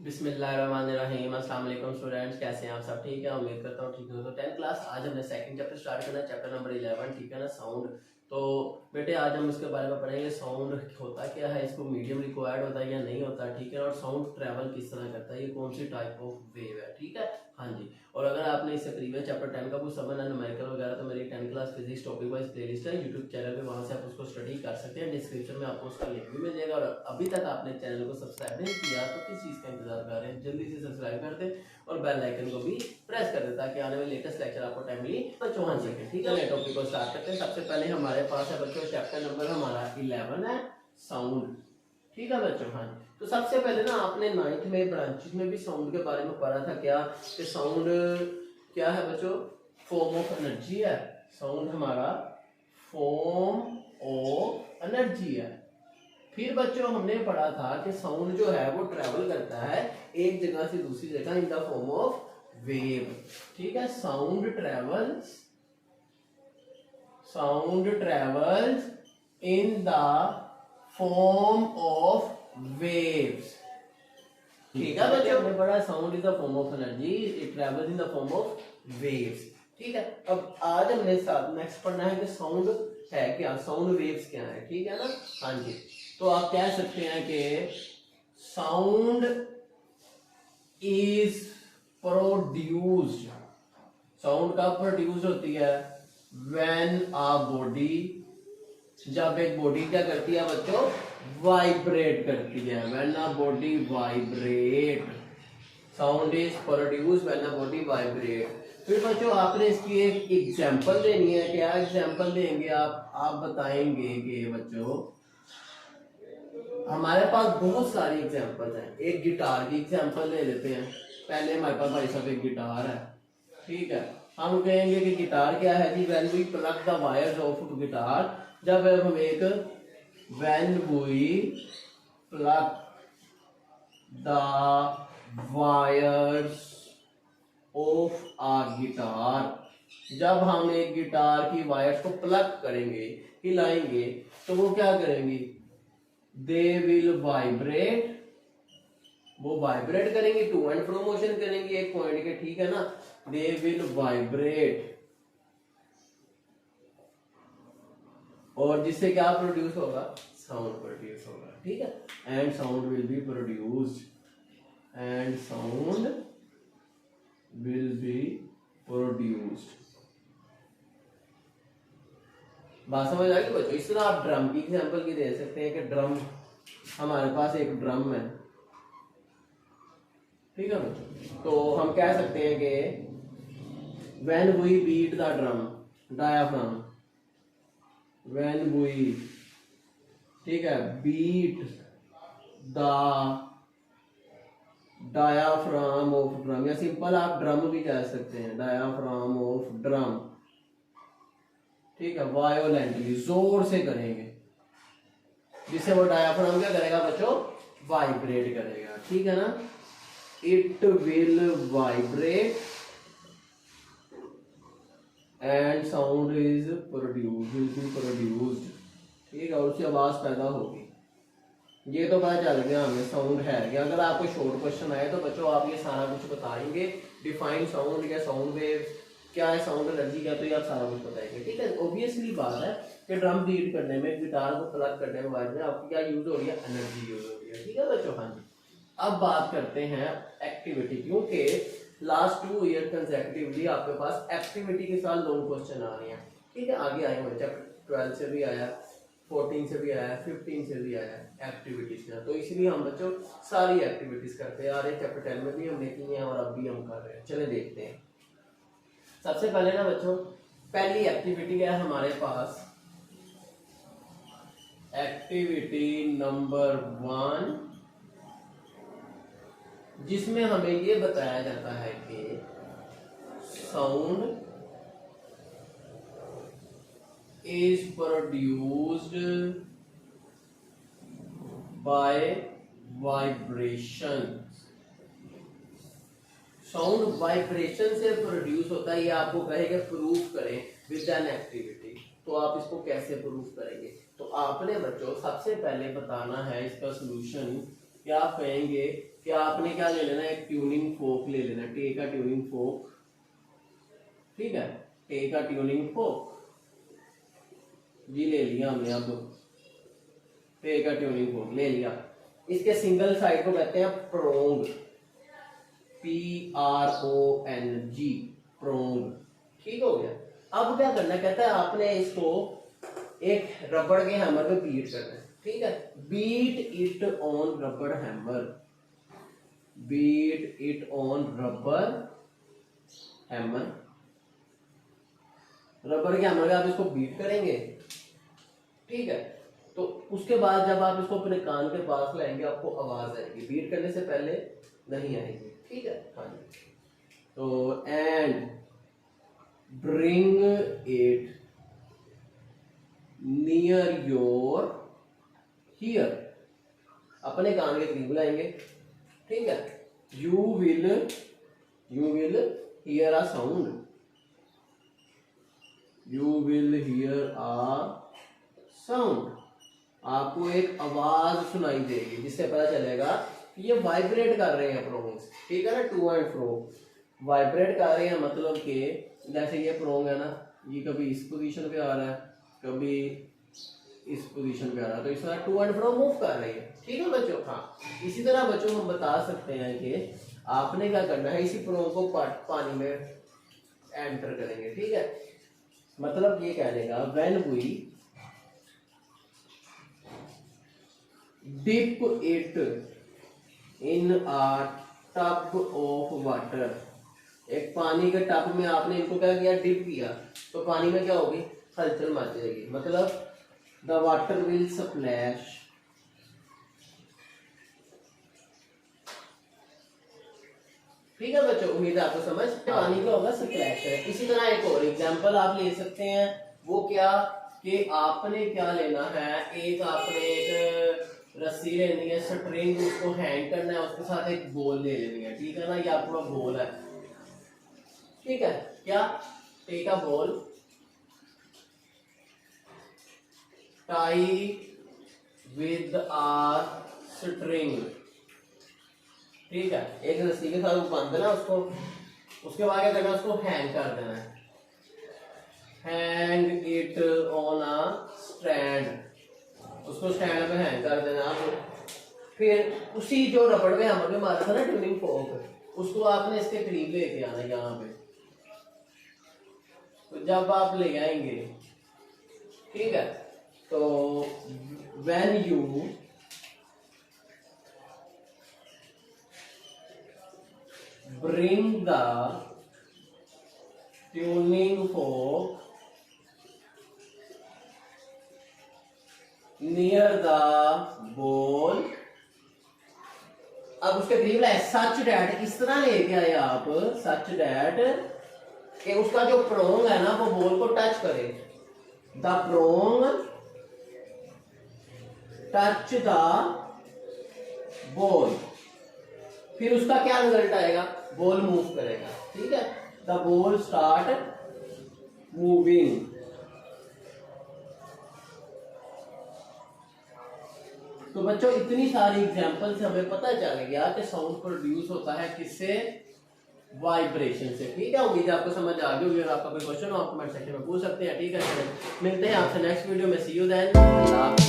बिस्मिल्लाहिर्रहमानिर्रहीम। अस्सलाम वालेकुम स्टूडेंट्स, कैसे हैं आप सब? ठीक है, उम्मीद करता हूँ ठीक हो। तो 10th क्लास आज हमने सेकंड चैप्टर स्टार्ट करना है, चैप्टर नंबर 11, ठीक है ना, साउंड। तो बेटे आज हम इसके बारे में पढ़ेंगे साउंड होता क्या है, इसको मीडियम रिक्वायर्ड होता है या नहीं होता, ठीक है, और साउंड ट्रैवल किस तरह करता है, ये कौन सी टाइप ऑफ वेव है, ठीक है। हाँ जी। और अगर आपने इससे प्रीवियस चैप्टर 10 का कुछ समझना है न्यूमेरिकल वगैरह, तो मेरी 10 class physics topic wise playlist है यूट्यूब चैनल पे, वहाँ से आप उसको स्टडी कर सकते हैं। डिस्क्रिप्शन में आपको उसका लिंक भी मिल जाएगा। और अभी तक आपने चैनल को सब्सक्राइब नहीं किया तो किस चीज़ का इंतजार कर रहे हैं, जल्दी से सब्सक्राइब कर दें और बेल आइकन को भी प्रेस कर दें ताकि आने वाले लेटेस्ट लेक्चर आपको टाइमली पहुंच सके, ठीक है। टॉपिक को स्टार्ट करते हैं। सबसे पहले हमारे पास है बच्चों चैप्टर नंबर हमारा 11 है, साउंड, ठीक है बच्चों। हाँ, तो सबसे पहले ना आपने 9th में ब्रांचेस में भी साउंड के बारे में पढ़ा था क्या, कि साउंड क्या है बच्चों, फॉर्म ऑफ एनर्जी है। साउंड हमारा फॉर्म ऑफ एनर्जी है। फिर बच्चों हमने पढ़ा था कि साउंड जो है वो ट्रेवल करता है एक जगह से दूसरी जगह in the form of wave, ठीक है। Sound travels in the form of waves, ठीक है बच्चों। हमने पढ़ा sound is the form of energy, it travels in the form of waves, ठीक है। अब आज हमने नेक्स्ट पढ़ना है कि साउंड है क्या, साउंड वेव्स क्या है, ठीक है ना। हाँ जी। तो आप कह सकते हैं कि साउंड इज प्रोड्यूस्ड, साउंड कब प्रोड्यूस होती है, व्हेन अ बॉडी, जब एक बॉडी क्या करती है बच्चों, वाइब्रेट करती है, when a body vibrate, sound is produced when a body vibrate. फिर बच्चों आपने इसकी एक एग्जांपल देनी है। क्या एग्जांपल देंगे आप बताएंगे कि बच्चों हमारे पास बहुत सारी एग्जांपल हैं। एक गिटार की एग्जांपल ले लेते हैं। पहले हमारे पास भाई साहब एक गिटार है, ठीक है। हम कहेंगे कि गिटार क्या है जी, when we plug the wires of guitar, जब हम एक when we plug the wires of a guitar, जब हम एक गिटार की वायर्स को प्लग करेंगे, हिलाएंगे, तो वो क्या करेंगी, दे विल वाइब्रेट, वो वाइब्रेट करेंगे, टू एंड फ्रो मोशन करेंगे एक पॉइंट के, ठीक है ना। दे विल वाइब्रेट, और जिससे क्या प्रोड्यूस होगा, साउंड प्रोड्यूस होगा, ठीक है। And sound will be produced, and sound will be produced. बात समझ आ गई बच्चों। इस तरह आप ड्रम की एग्जांपल भी दे सकते हैं कि ड्रम, हमारे पास एक ड्रम है, ठीक है बच्चों। तो हम कह सकते हैं कि when we beat the drum, diaphragm, when we, ठीक है, beat the diaphragm of drum, या सिंपल आप ड्रम भी कह सकते हैं, डायाफ्राम ऑफ ड्रम, ठीक है, वायोलेंटली, जोर से करेंगे, जिससे वो डायाफ्राम क्या करेगा बच्चों, वाइब्रेट करेगा, ठीक है ना। It will vibrate and sound is produced, ठीक है, और उससे आवाज पैदा होगी। ये तो पता चल गया हमें साउंड है क्या। अगर आपको शॉर्ट क्वेश्चन आए तो बच्चों आप ये सारा कुछ बताएंगे, डिफाइन साउंड या साउंड वेव क्या है, साउंड एनर्जी क्या, तो ये आप सारा कुछ बताएंगे, ठीक है। ऑब्वियसली बात है कि ड्रम बीट करने में, गिटार को प्लग करने में, वायर में आपकी क्या यूज हो रही है, एनर्जी यूज हो रही है, ठीक है बच्चों। हाँ जी। अब बात करते हैं एक्टिविटी, क्योंकि लास्ट 2 ईयर कंसेक्यूटिवली आपके पास एक्टिविटी के साथ लॉन्ग क्वेश्चन आ रहे हैं, ठीक है। आगे आए हुए चैप्टर 12 से भी आया, 14 से भी आया, 15 से भी आया एक्टिविटीज का। तो इसलिए हम बच्चों सारी एक्टिविटीज करते आ रहे हैं। चैप्टर 10 में भी हमने की हैं और अब भी हम कर रहे हैं। चले देखते हैं। सबसे पहले ना बच्चों पहली एक्टिविटी है हमारे पास, एक्टिविटी नंबर 1, जिसमें हमें ये बताया जाता है कि sound is produced by vibration, sound vibration से प्रोड्यूस होता है। ये आपको कहेगा प्रूफ करें विद एन एक्टिविटी, तो आप इसको कैसे प्रूफ करेंगे, तो आपने बच्चों सबसे पहले बताना है इसका सॉल्यूशन। क्या आप कहेंगे कि आपने क्या ले लेना, एक ट्यूनिंग फोक ले लेना, टेक अ ट्यूनिंग फोक, ठीक है, टेक अ ट्यूनिंग फोक जी ले लिया हमने। अब टेक अ ट्यूनिंग फोक ले लिया। इसके सिंगल साइड को कहते हैं प्रोंग, PRONG, प्रोंग, ठीक हो गया। अब क्या करना, कहता है आपने इसको एक रबड़ के हैमर पे बीट करना है, ठीक है, beat it on rubber hammer, beat it on rubber hammer, rubber के हैमर पे आप इसको बीट करेंगे, ठीक है। तो उसके बाद जब आप इसको अपने कान के पास लाएंगे आपको आवाज आएगी, बीट करने से पहले नहीं आएगी, ठीक है। हाँ जी, तो and bring it near your here, अपने कान के करीब लाएंगे, ठीक है। You will hear a sound, you will hear a sound, आपको एक आवाज सुनाई देगी जिससे पता चलेगा कि ये वाइब्रेट कर रहे हैं प्रोंग्स, ठीक है ना, टू एंड फ्रो वाइब्रेट कर रहे हैं। मतलब कि जैसे ये प्रोंग है ना, ये कभी इस पोजीशन पे आ रहा है, कभी इस पोजीशन पे आ रहा है, तो इस तरह टू एंड फ्रो मूव कर रही है, ठीक है बच्चों। हाँ, इसी तरह बच्चों हम बता सकते हैं कि आपने क्या करना है, इसी प्रोंग को पानी में एंटर करेंगे, ठीक है। मतलब ये कहने का, when we dip it in a tub of water, एक पानी के टब में आपने इनको क्या किया, डिप किया, तो पानी में क्या होगी, हलचल मच जाएगी, मतलब द वाटर विल स्प्लैश, ठीक है बच्चों, उम्मीद है आपको समझ, पानी का होगा स्प्लैश है। इसी तरह एक और एग्जांपल आप ले सकते हैं, वो क्या कि आपने क्या लेना है, एक आपने एक रस्सी लेनी है, स्ट्रिंग, उसको हैंग करना है, उसके साथ एक बॉल ले लेनी है, ठीक है ना, ये आपका बॉल है, ठीक है। क्या, take a ball, tie with a string, ठीक है, एक रस्सी के साथ बांध देना उसको, उसके बाद क्या करना, उसको हैंग कर देना है, hang it on a stand, उसको स्टैंड पे हैंग कर देना आप। फिर उसी जो रबड़ में हमने मारा था ना ट्यूनिंग फोक, उसको आपने इसके करीब लेके आना यहाँ पे, तो जब आप ले आएंगे, ठीक है, तो when you bring the tuning fork near the ball, अब उसके करीब लाए, सच डैट, इस तरह लेके आए आप, सच डैट कि उसका जो प्रोंग है ना वो बॉल को टच करे, the prong touch the ball, फिर उसका क्या रिजल्ट आएगा, बॉल मूव करेगा, ठीक है, द बॉल स्टार्ट मूविंग। तो बच्चों इतनी सारी एग्जांपल से हमें पता चल गया कि साउंड प्रोड्यूस होता है किससे, वाइब्रेशन से, ठीक है। उम्मीद है आपको समझ आ गई होगी, अगर आपका कोई क्वेश्चन हो आप कमेंट सेक्शन में पूछ सकते हैं, ठीक है। मिलते हैं आपसे नेक्स्ट वीडियो में, सी यू देन।